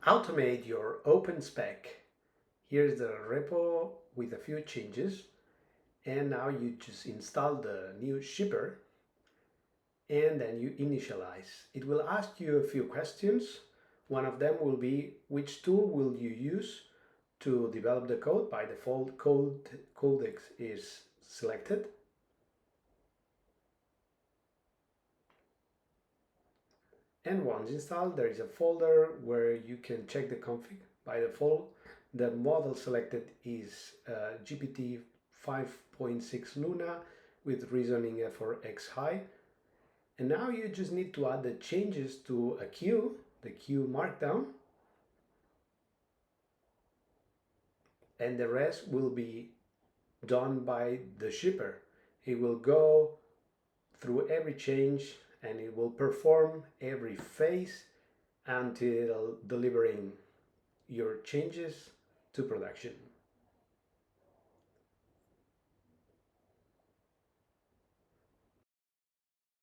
automate your OpenSpec. Here's the repo with a few changes, and now you just install the new shipper and then you initialize. It will ask you a few questions. One of them will be, which tool will you use to develop the code? By default, Codex is selected. And once installed, there is a folder where you can check the config. By default, the model selected is GPT 5.6 Luna with reasoning for X high. And now you just need to add the changes to a queue, the queue markdown, and the rest will be done by the shipper. It will go through every change and it will perform every phase until delivering your changes to production.